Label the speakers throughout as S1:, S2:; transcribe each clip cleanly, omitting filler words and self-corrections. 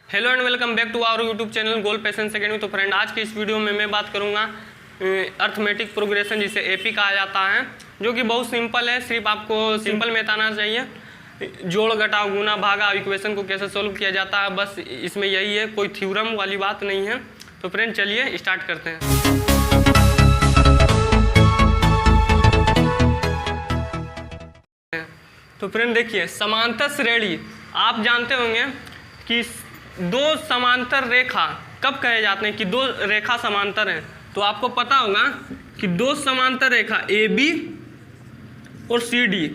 S1: Hello and welcome back to our YouTube channel goal patience academy. तो friend, आज की इस वीडियो में मैं बात करूंगा अर्थमेटिक प्रोग्रेशन, जिसे एपी कहा जाता है, जो कि बहुत सिंपल है। सिर्फ आपको सिंपल में आना चाहिए। जोड़ घटाव गुना भागा इक्वेशन को कैसे सोल्व किया जाता है, बस इसमें यही है, कोई थ्योरम वाली बात नहीं है। तो फ्रेंड चलिए स्टार्ट करते हैं। तो फ्रेंड देखिए, समांतर श्रेणी आप जानते होंगे कि दो समांतर रेखा कब कहे जाते हैं कि दो रेखा समांतर हैं। तो आपको पता होगा कि दो समांतर रेखा AB और CD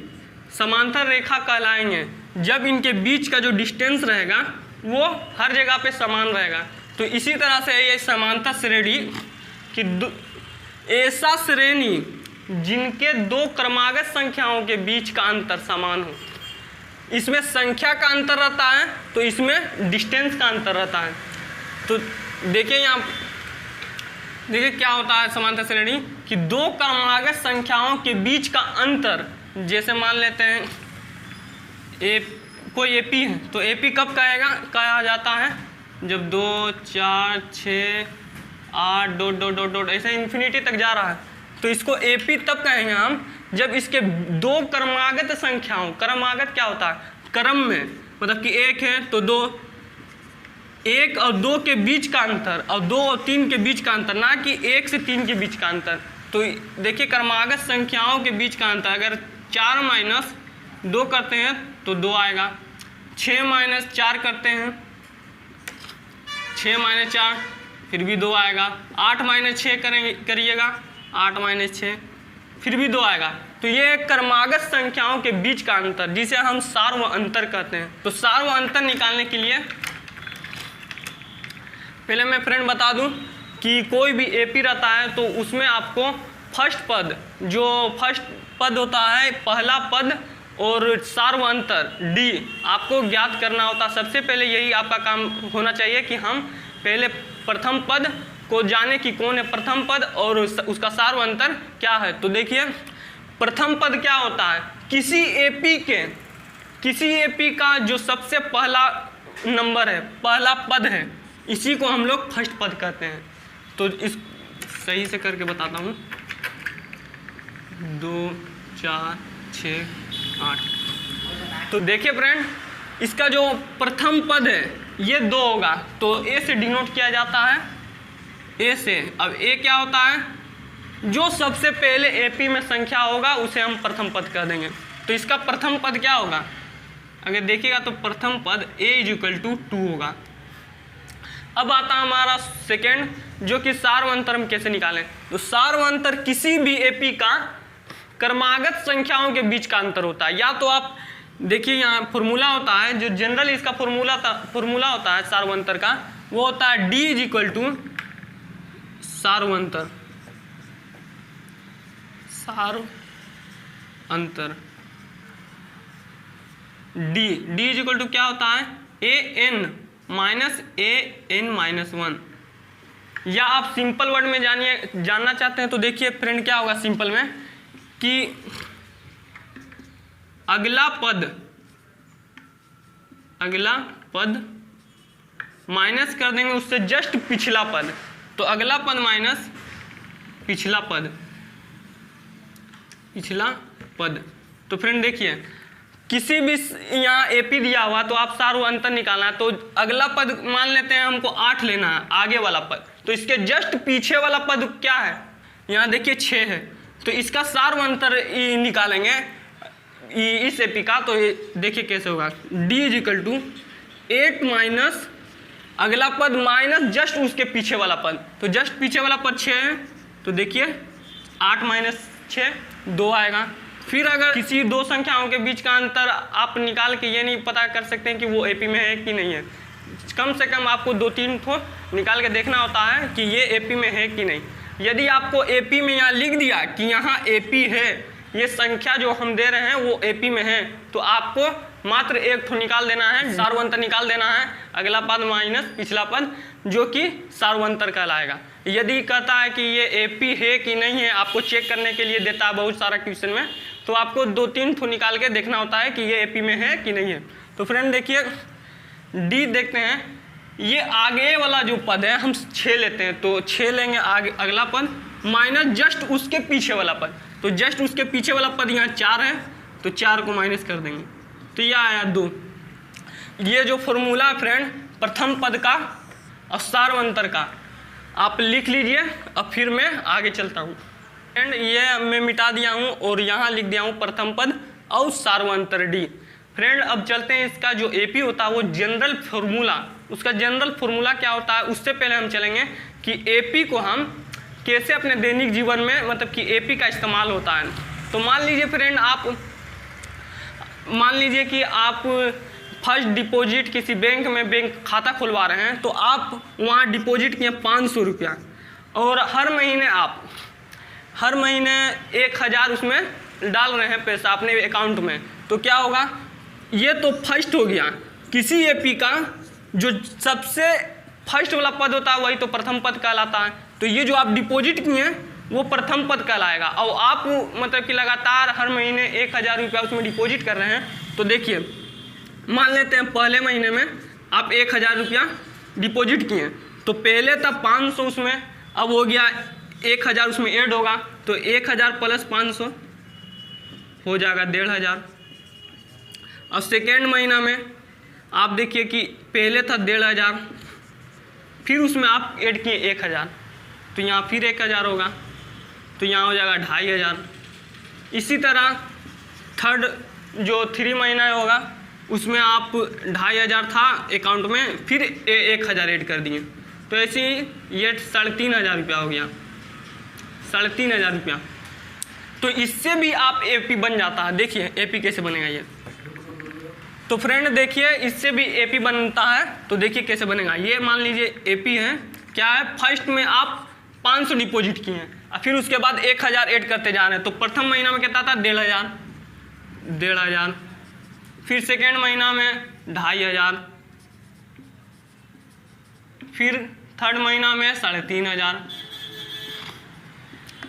S1: समांतर रेखा कहलाएंगे जब इनके बीच का जो डिस्टेंस रहेगा वो हर जगह पे समान रहेगा। तो इसी तरह से ये समांतर श्रेणी कि ऐसा श्रेणी जिनके दो क्रमागत संख्याओं के बीच का अंतर समान हो। इसमें संख्या का अंतर रहता है तो इसमें डिस्टेंस का अंतर रहता है। तो देखिए यहाँ देखिए क्या होता है समांतर श्रेणी कि दो क्रमागत संख्याओं के बीच का अंतर, जैसे मान लेते हैं कोई एपी है, तो एपी कब कहा जाता है जब 2 4 6 8 डॉट डॉट डॉट डॉट ऐसे इन्फिनिटी तक जा रहा है। तो इसको एपी तब कहेंगे हम जब इसके दो क्रमागत संख्याओं, क्रमागत क्या होता है क्रम में, मतलब कि एक है तो दो, एक और दो के बीच का अंतर और 2 और 3 के बीच का अंतर, ना कि 1 से 3 के बीच का अंतर। तो देखिए क्रमागत संख्याओं के बीच का अंतर, अगर 4 माइनस 2 करते हैं तो 2 आएगा, 6 माइनस 4 करते हैं 6 माइनस 4 फिर भी 2 आएगा, 8 माइनस 6 करिएगा 8 माइनस 6 फिर भी 2 आएगा। तो ये क्रमागत संख्याओं के बीच का अंतर, जिसे हम सार्व अंतर कहते हैं। तो सार्व अंतर निकालने के लिए पहले मैं फ्रेंड बता दूं कि कोई भी एपी रहता है तो उसमें आपको फर्स्ट पद, जो फर्स्ट पद होता है पहला पद और सार्व अंतर डी आपको ज्ञात करना होता है। सबसे पहले यही आपका काम होना चाहिए कि हम पहले प्रथम पद को जाने कि कौन है प्रथम पद और उसका सार्व अंतर क्या है। तो देखिए प्रथम पद क्या होता है, किसी एपी का जो सबसे पहला नंबर है, पहला पद है, इसी को हम लोग फर्स्ट पद कहते हैं। तो इस सही से करके बताता हूँ, 2 4 6 8। तो देखिए फ्रेंड, इसका जो प्रथम पद है ये 2 होगा, तो ए से डिनोट किया जाता है, ए से। अब ए क्या होता है, जो सबसे पहले एपी में संख्या होगा उसे हम प्रथम पद कह देंगे। तो इसका प्रथम पद क्या होगा, अगर देखिएगा तो प्रथम पद a = 2 होगा। अब आता है हमारा सेकेंड, जो कि सार्व अंतर हम कैसे निकालें। तो सार्व अंतर किसी भी एपी का क्रमागत संख्याओं के बीच का अंतर होता है। या तो आप देखिए यहाँ फॉर्मूला होता है, जो जनरल इसका फॉर्मूला होता है सार्व अंतर का, वो होता है d = सार्व अंतर d = क्या होता है an - an-1। या आप सिंपल वर्ड में जानना चाहते हैं तो देखिए फ्रेंड क्या होगा सिंपल में कि अगला पद माइनस कर देंगे उससे जस्ट पिछला पद। तो अगला पद माइनस पिछला पद। तो फ्रेंड देखिए किसी भी यहाँ एपी दिया हुआ तो आप सार्व अंतर निकालना है। तो अगला पद मान लेते हैं हमको 8 लेना है, आगे वाला पद, तो इसके जस्ट पीछे वाला पद क्या है, यहाँ देखिए 6 है, तो इसका सार्व अंतर निकालेंगे इस एपी का। तो देखिए कैसे होगा, d = 8 माइनस अगला पद माइनस जस्ट उसके पीछे वाला पद। तो जस्ट पीछे वाला पद 6 है, तो देखिए 8 माइनस 6 2 आएगा। फिर अगर किसी दो संख्याओं के बीच का अंतर आप निकाल के ये नहीं पता कर सकते हैं कि वो एपी में है कि नहीं है, कम से कम आपको 2-3 ठो निकाल के देखना होता है कि ये एपी में है कि नहीं। यदि आपको एपी में यहाँ लिख दिया कि यहाँ एपी है, ये संख्या जो हम दे रहे हैं वो एपी में है, तो आपको मात्र एक ठो निकाल देना है, सार्व अंतर निकाल देना है, अगला पद माइनस पिछला पद, जो कि सार्व अंतर कहलाएगा। यदि कहता है कि ये एपी है कि नहीं है, आपको चेक करने के लिए देता है बहुत सारा क्वेश्चन में, तो आपको 2-3 ठो निकाल के देखना होता है कि ये एपी में है कि नहीं है। तो फ्रेंड देखिए डी देखते हैं ये आगे वाला जो पद है हम 6 लेते हैं, तो 6 लेंगे आगे अगला पद माइनस जस्ट उसके पीछे वाला पद, तो जस्ट उसके पीछे वाला पद यहाँ 4 है तो 4 को माइनस कर देंगे, तो यह आया 2। ये जो फॉर्मूला है फ्रेंड प्रथम पद का और सार्वंतर का, आप लिख लीजिए। अब फिर मैं आगे चलता हूँ फ्रेंड, ये मैं मिटा दिया हूँ और यहाँ लिख दिया हूँ प्रथम पद और सार्वंतर डी। फ्रेंड अब चलते हैं इसका जो एपी होता है वो जनरल फार्मूला, उसका जनरल फार्मूला क्या होता है उससे पहले हम चलेंगे कि एपी को हम कैसे अपने दैनिक जीवन में मतलब कि एपी का इस्तेमाल होता है। तो मान लीजिए फ्रेंड, आप मान लीजिए कि आप फर्स्ट डिपॉजिट किसी बैंक में बैंक खाता खुलवा रहे हैं, तो आप वहाँ डिपॉजिट किए 500 रुपया और हर महीने 1000 उसमें डाल रहे हैं पैसा अपने अकाउंट में, तो क्या होगा, ये तो फर्स्ट हो गया। किसी एपी का जो सबसे फर्स्ट वाला पद होता है वही तो प्रथम पद कहलाता है, तो ये जो आप डिपॉजिट किए हैं वो प्रथम पद कहलाएगा। और आप मतलब कि लगातार हर महीने 1000 रुपया उसमें डिपॉजिट कर रहे हैं, तो देखिए मान लेते हैं पहले महीने में आप 1000 रुपया डिपॉजिट किए, तो पहले था 500 उसमें, अब हो गया 1000 उसमें ऐड होगा, तो 1000 प्लस 500 हो जाएगा 1500। अब सेकेंड महीना में आप देखिए कि पहले था 1500, फिर उसमें आप ऐड किए 1000, तो यहाँ फिर 1000 होगा, तो यहाँ हो जाएगा 2500। इसी तरह थर्ड जो 3 महीना होगा उसमें आप 2500 था अकाउंट में, फिर 1000 ऐड कर दिए, तो ऐसे ही ये 3500 रुपया हो गया, 3500 रुपया। तो इससे भी आप एपी बन जाता है। देखिए एपी कैसे बनेगा ये, तो फ्रेंड देखिए इससे भी एपी बनता है, तो देखिए कैसे बनेगा। ये मान लीजिए एपी है, क्या है, फर्स्ट में आप 500 डिपॉजिट किए हैं और फिर उसके बाद 1000 ऐड करते जा रहे हैं, तो प्रथम महीना में कितना था 1500, फिर सेकेंड महीना में 2500, फिर थर्ड महीना में 3500,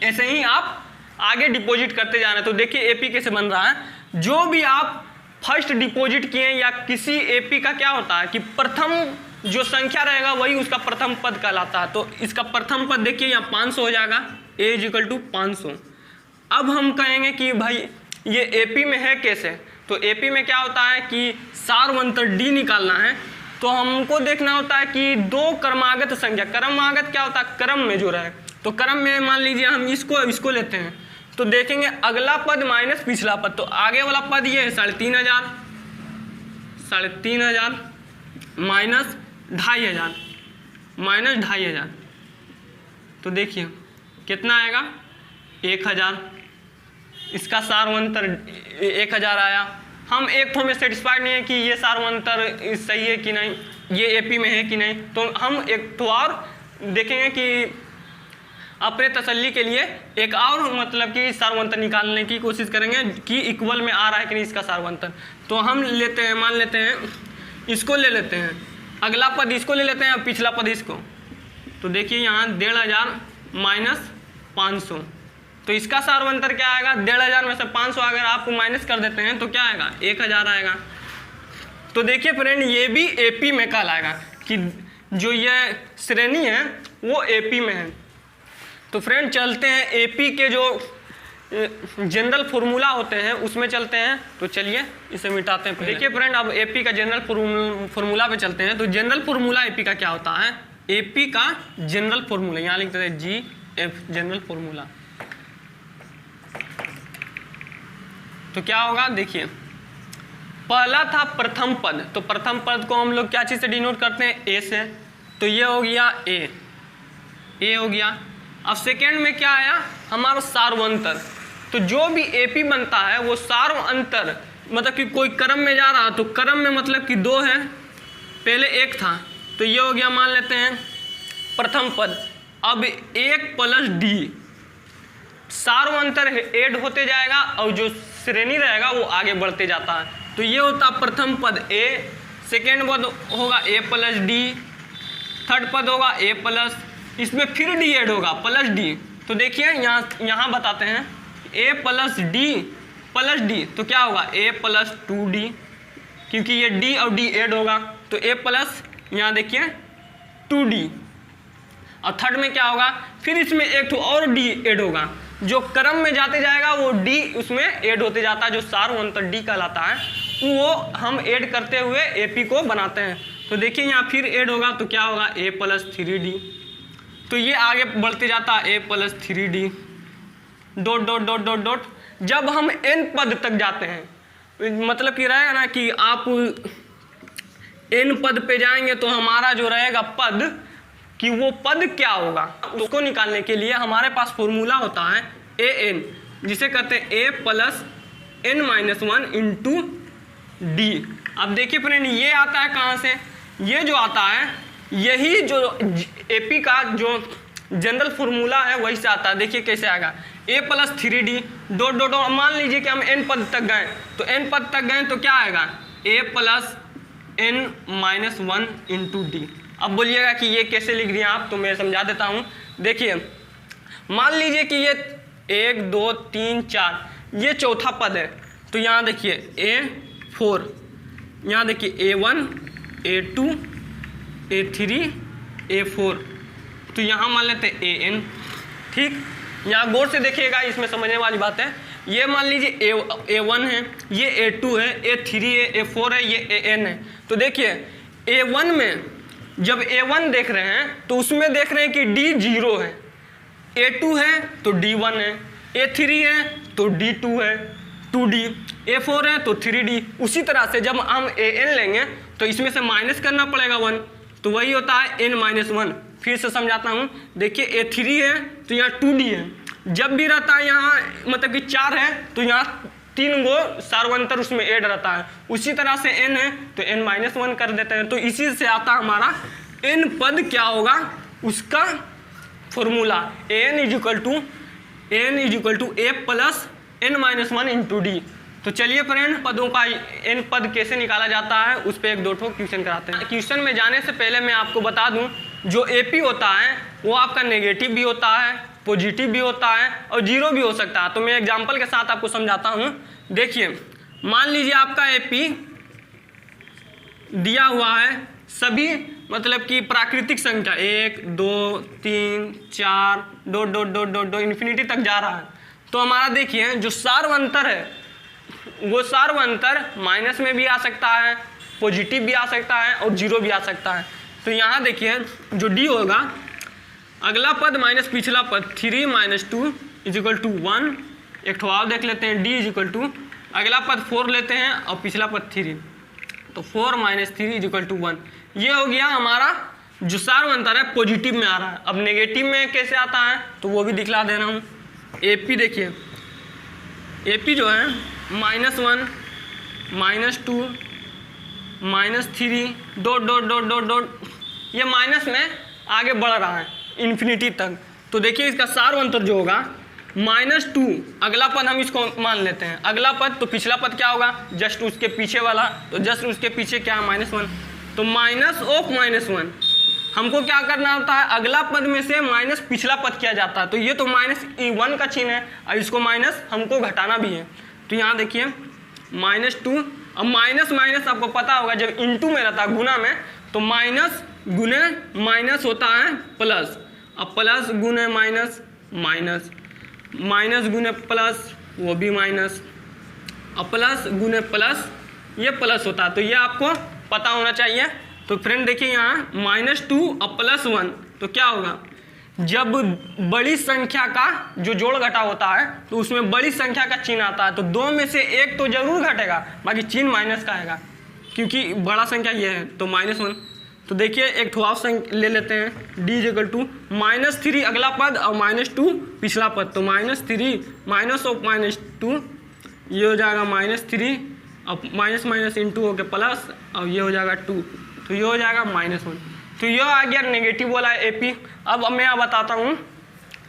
S1: ऐसे ही आप आगे डिपॉजिट करते जा रहे हैं। तो देखिए एपी कैसे बन रहा है, जो भी आप फर्स्ट डिपॉजिट किए या किसी एपी का क्या होता है कि प्रथम जो संख्या रहेगा वही उसका प्रथम पद कहलाता है। तो इसका प्रथम पद देखिए यहाँ 500 हो जाएगा, a = 500। अब हम कहेंगे कि भाई ये एपी में है कैसे, तो एपी में क्या होता है कि सार्वंतर डी निकालना है, तो हमको देखना होता है कि 2 क्रमागत संख्या, क्रमागत क्या होता है, क्रम में जो रहे, तो क्रम में मान लीजिए हम इसको लेते हैं, तो देखेंगे अगला पद माइनस पिछला पद, तो आगे वाला पद ये है 3500 माइनस 2500, तो देखिए कितना आएगा 1000, इसका सार्वंतर 1000 आया। हम एक थोड़े में सेटिस्फाइड नहीं है कि ये सार्वंतर सही है कि नहीं, ये एपी में है कि नहीं, तो हम एक तो और देखेंगे कि अपने तसल्ली के लिए एक और मतलब कि सार्वंतर निकालने की कोशिश करेंगे कि इक्वल में आ रहा है कि नहीं इसका सार्वंतर। तो हम लेते हैं, मान लेते हैं इसको ले लेते हैं, अगला पद इसको ले लेते हैं और पिछला पद इसको, तो देखिए यहाँ 1500 माइनस 500, तो इसका सार्वंतर क्या आएगा, 1500 में से 500 अगर आप माइनस कर देते हैं तो क्या आएगा 1000 आएगा। तो देखिए फ्रेंड ये भी एपी में कहलाएगा कि जो ये श्रेणी है वो एपी में है। तो फ्रेंड चलते हैं एपी के जो जनरल फार्मूला होते हैं उसमें चलते हैं, तो चलिए इसे मिटाते हैं। देखिए फ्रेंड अब एपी का जनरल फार्मूला पे चलते हैं। तो जनरल फार्मूला एपी का क्या होता है, एपी का जनरल फार्मूला यहाँ लिखते हैं GF जनरल फार्मूला। तो क्या होगा, देखिए पहला था प्रथम पद, तो प्रथम पद को हम लोग क्या चीज़ से डिनोट करते हैं, ए से, तो ये हो गया ए हो गया। अब सेकेंड में क्या आया हमारा सार्वंतर, तो जो भी एपी बनता है वो सार्वंतर मतलब कि कोई क्रम में जा रहा, तो क्रम में मतलब कि 2 है, पहले 1 था, तो ये हो गया मान लेते हैं प्रथम पद। अब 1 + D सार्वंतर ऐड होते जाएगा और जो श्रेणी रहेगा वो आगे बढ़ते जाता है, तो ये होता प्रथम पद A, सेकेंड पद होगा A + D, थर्ड पद होगा A+, इसमें फिर D ऐड होगा +D। तो देखिए यहाँ बताते हैं A + D, तो क्या होगा A + 2D, क्योंकि ये D और D ऐड होगा, तो A+, यहाँ देखिए 2D। और थर्ड में क्या होगा, फिर इसमें एक तो और D ऐड होगा, जो क्रम में जाते जाएगा वो D उसमें ऐड होते जाता है, जो सारू अंतर D कहलाता है, वो हम ऐड करते हुए AP को बनाते हैं। तो देखिए यहाँ फिर ऐड होगा तो क्या होगा A प्लस 3D। तो ये आगे बढ़ते जाता है A plus 3D dot dot dot dot dot. जब हम n पद तक जाते हैं, मतलब कि रहेगा ना कि आप n पद पे जाएंगे तो हमारा जो रहेगा पद कि वो पद क्या होगा, उसको निकालने के लिए हमारे पास फॉर्मूला होता है an, जिसे कहते हैं a plus n minus 1 into D. अब देखिए फ्रेंड, ये आता है कहाँ से, ये जो आता है यही जो AP का जो जनरल फॉर्मूला है वही से आता है। देखिए कैसे आएगा, a plus 3D dot dot. मान लीजिए कि हम n पद तक गए, तो n पद तक गए तो क्या आएगा a plus n minus 1 into D. अब बोलिएगा कि ये कैसे लिख दिए आप, तो मैं समझा देता हूँ। देखिए मान लीजिए कि ये 1 2 3 4 ये चौथा पद है, तो यहाँ देखिए A4, यहाँ देखिए A1 A2 A3 A4, तो यहाँ मान लेते हैं AN। ठीक, यहाँ गौर से देखिएगा, इसमें समझने वाली बात है। ये मान लीजिए A1 है, ये A2 है, A3 है, A4 है, ये AN है। तो देखिए A1 में जब A1 देख रहे हैं तो उसमें देख रहे हैं कि D 0 है, A2 है तो D1 है, A3 है तो D2 है 2D, A4 है तो 3D। उसी तरह से जब हम AN लेंगे तो इसमें से माइनस करना पड़ेगा 1, तो वही होता है n माइनस 1। फिर से समझाता हूँ, देखिए A3 है तो यहाँ 2D है, जब भी रहता है यहाँ मतलब कि 4 है तो यहाँ 3 गो सार्वंतर उसमें ऐड रहता है। उसी तरह से n है तो n माइनस 1 कर देते हैं। तो इसी से आता हमारा n पद क्या होगा, उसका formula an equal to a plus n minus 1 into d. तो चलिए फ्रेंड, पदों का n पद कैसे निकाला जाता है उस पर एक दो ठो क्वेश्चन कराते हैं। क्वेश्चन में जाने से पहले मैं आपको बता दूं, जो AP होता है वो आपका नेगेटिव भी होता है, पॉजिटिव भी होता है और जीरो भी हो सकता है। तो मैं एग्जांपल के साथ आपको समझाता हूँ। देखिए मान लीजिए आपका AP दिया हुआ है सभी मतलब कि प्राकृतिक संख्या 1 2 3 4 dot dot dot dot dot infinity तक जा रहा है। तो हमारा देखिए जो सार्वंतर है वो सार्वंतर माइनस में भी आ सकता है, पॉजिटिव भी आ सकता है और जीरो भी आ सकता है। तो यहाँ देखिए जो D होगा, अगला पद माइनस पिछला पद 3 माइनस 2 इजिकल टू 1। एक ठो और देख लेते हैं, D इजिकल टू अगला पद 4 लेते हैं और पिछला पद 3, तो 4 माइनस 3 इजिकल टू 1। ये हो गया हमारा जो सार्वंतर है पॉजिटिव में आ रहा है। अब नेगेटिव में कैसे आता है तो वो भी दिखला दे रहा हूँ। AP देखिए, AP जो है -1 -2 -3 dot dot dot dot dot, ये माइनस में आगे बढ़ रहा है इन्फिनिटी तक। तो देखिए इसका सार्वंतर जो होगा -2, अगला पद हम इसको मान लेते हैं, अगला पद तो पिछला पद क्या होगा जस्ट उसके पीछे वाला, तो जस्ट उसके पीछे क्या है -1, तो माइनस ऑफ -1। हमको क्या करना होता है, अगला पद में से माइनस पिछला पद किया जाता है। तो ये तो -1 का चिन्ह है और इसको माइनस हमको घटाना भी है। तो यहाँ देखिए -2, अब माइनस माइनस आपको पता होगा जब इंटू में रहता है गुना में, तो माइनस गुने माइनस होता है प्लस, अब प्लस गुने माइनस माइनस, माइनस गुने प्लस वो भी माइनस, अब प्लस गुने प्लस ये प्लस होता है। तो ये आपको पता होना चाहिए। तो फ्रेंड देखिए यहाँ -2 और +1, तो क्या होगा, जब बड़ी संख्या का जो जोड़ घटा होता है तो उसमें बड़ी संख्या का चिन्ह आता है, तो 2 में से 1 तो जरूर घटेगा, बाकी चिन्ह माइनस का आएगा क्योंकि बड़ा संख्या ये है, तो -1। तो देखिए एक ठो संख्या ले लेते हैं, D इक्वल टू -3 अगला पद और -2 पिछला पद, तो -3 माइनस ऑफ -2 ये हो जाएगा -3 अब माइनस माइनस इंटू हो के प्लस और ये हो जाएगा 2, तो ये हो जाएगा -1। तो ये आ गया नेगेटिव वाला AP। अब मैं बताता हूँ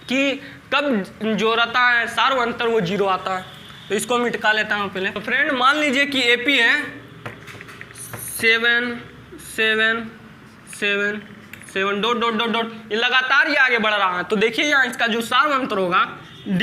S1: कि कब जो रहता है सार्वंतर वो 0 आता है, तो इसको मैं मिटा लेता हूँ पहले। तो फ्रेंड मान लीजिए कि AP है 7 7 7 7 डॉट डॉट डॉट डॉट, ये लगातार ये आगे बढ़ रहा है। तो देखिए यहाँ इसका जो सार्वंतर होगा D,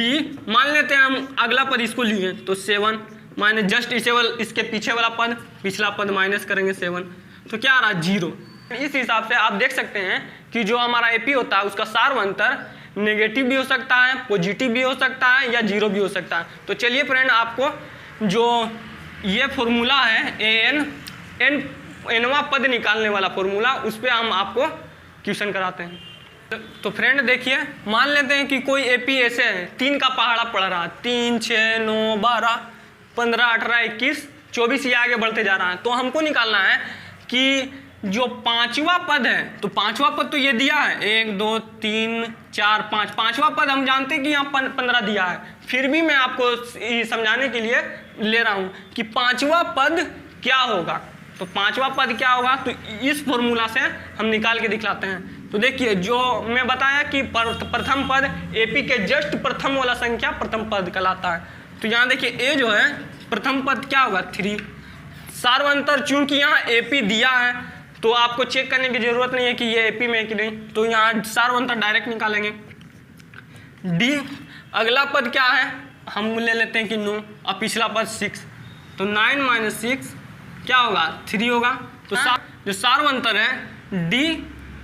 S1: मान लेते हैं हम अगला पद इसको लिए, तो 7 माइनस जस्ट इसके पीछे वाला पद पिछला पद माइनस करेंगे 7, तो क्या आ रहा है 0। इस हिसाब से आप देख सकते हैं कि जो हमारा एपी होता है उसका सार्वंतर नेगेटिव भी हो सकता है, पॉजिटिव भी हो सकता है या जीरो भी हो सकता है। तो चलिए फ्रेंड, आपको जो ये फॉर्मूला है एनवा पद निकालने वाला फॉर्मूला, उस पर हम आपको क्वेश्चन कराते हैं। तो फ्रेंड देखिए, मान लेते हैं कि कोई एपी ऐसे है, 3 का पहाड़ा पड़ रहा है, 3, 6, 9, 12, 15, 18, 21, 24 ये आगे बढ़ते जा रहा है। तो हमको निकालना है कि जो 5वां पद है, तो 5वां पद तो ये दिया है 1, 2, 3, 4, 5, 5वां पद हम जानते हैं कि यहाँ 15 दिया है, फिर भी मैं आपको समझाने के लिए ले रहा हूँ कि 5वां पद क्या होगा। तो 5वां पद क्या होगा, तो इस फॉर्मूला से हम निकाल के दिखलाते हैं। तो देखिए, जो मैं बताया कि प्रथम पद एपी के जस्ट प्रथम वाला संख्या प्रथम पद कहलाता है। तो यहाँ देखिए ए जो है प्रथम पद क्या होगा 3। सार्वंतर चूंकि यहाँ एपी दिया है तो आपको चेक करने की जरूरत नहीं है कि ये एपी में है कि नहीं, तो यहाँ सार्वंतर डायरेक्ट निकालेंगे। डी अगला पद क्या है, हम ले लेते हैं कि 9 और पिछला पद 6, तो 9 - 6 क्या होगा 3 होगा। तो जो सार्वंतर है डी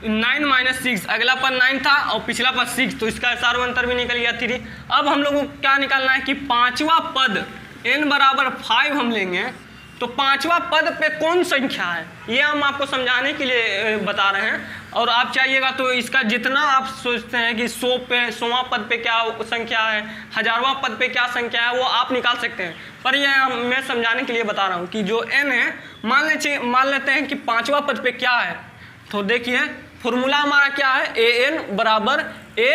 S1: 9 - 6, अगला पद 9 था और पिछला पद 6, तो इसका सार्वंतर भी निकल गया 3। अब हम लोगों को क्या निकालना है कि 5वां पद n बराबर 5 हम लेंगे, तो 5वां पद पे कौन संख्या है ये हम आपको समझाने के लिए बता रहे हैं। और आप चाहिएगा तो इसका जितना आप सोचते हैं कि 100वां पद पे क्या संख्या है, 1000वां पद पे क्या संख्या है, वो आप निकाल सकते हैं। पर यह मैं समझाने के लिए बता रहा हूँ कि जो n है, मान लेते हैं कि 5वां पद पे क्या है। तो देखिए फॉर्मूला हमारा क्या है, an बराबर a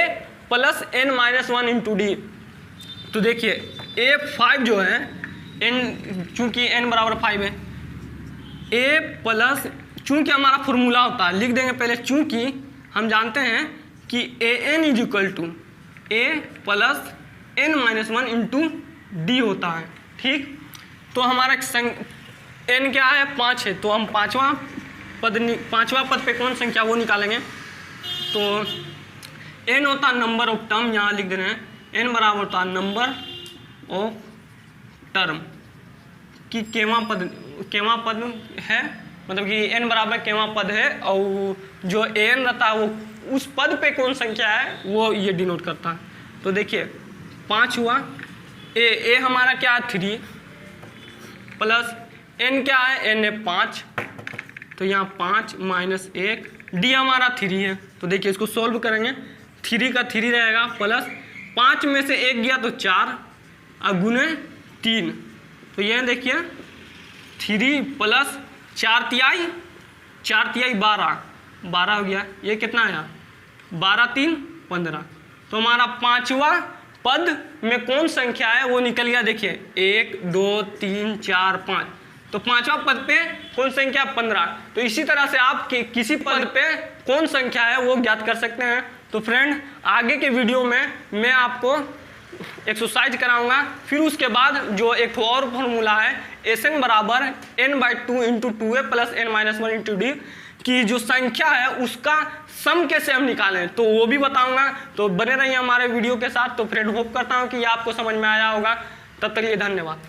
S1: plus n - 1 into d. तो देखिए a5 जो है n, चूंकि n बराबर 5 है, a प्लस, चूंकि हमारा फॉर्मूला होता है, लिख देंगे पहले, चूंकि हम जानते हैं कि an = a plus n - 1 into D होता है, ठीक। तो हमारा n क्या है 5 है, तो हम 5वां पद पे कौन संख्या वो निकालेंगे। तो n होता है नंबर ऑफ टर्म, यहाँ लिख दे रहे हैं n बराबर होता है नंबर ऑफ टर्म कि केवां पद है, मतलब कि n बराबर केवां पद है, और जो an रहता है वो उस पद पे कौन संख्या है वो ये डिनोट करता है। तो देखिए 5 हुआ, a हमारा क्या है 3 प्लस n क्या है, n है 5, तो यहाँ 5 - 1, d हमारा 3 है। तो देखिए इसको सोल्व करेंगे, 3 का 3 रहेगा प्लस 5 में से 1 गया तो 4 और गुने 3, तो ये देखिए 3 प्लस 4 तिहाई 12 हो गया। ये कितना आया 12 - 3 = 15। तो हमारा 5वां पद में कौन संख्या है वो निकल गया। देखिए 1, 2, 3, 4, 5, तो 5वां पद पे कौन संख्या 15। तो इसी तरह से आप किसी पद पे कौन संख्या है वो ज्ञात कर सकते हैं। तो फ्रेंड, आगे के वीडियो में मैं आपको एक्सरसाइज कराऊंगा, फिर उसके बाद जो एक और फॉर्मूला है Sn बराबर n/2 into 2a plus n - 1 into D की जो संख्या है उसका सम कैसे हम निकालें, तो वो भी बताऊंगा। तो बने रहिए हमारे वीडियो के साथ। तो फ्रेंड, होप करता हूँ कि आपको समझ में आया होगा। तब तक के लिए धन्यवाद।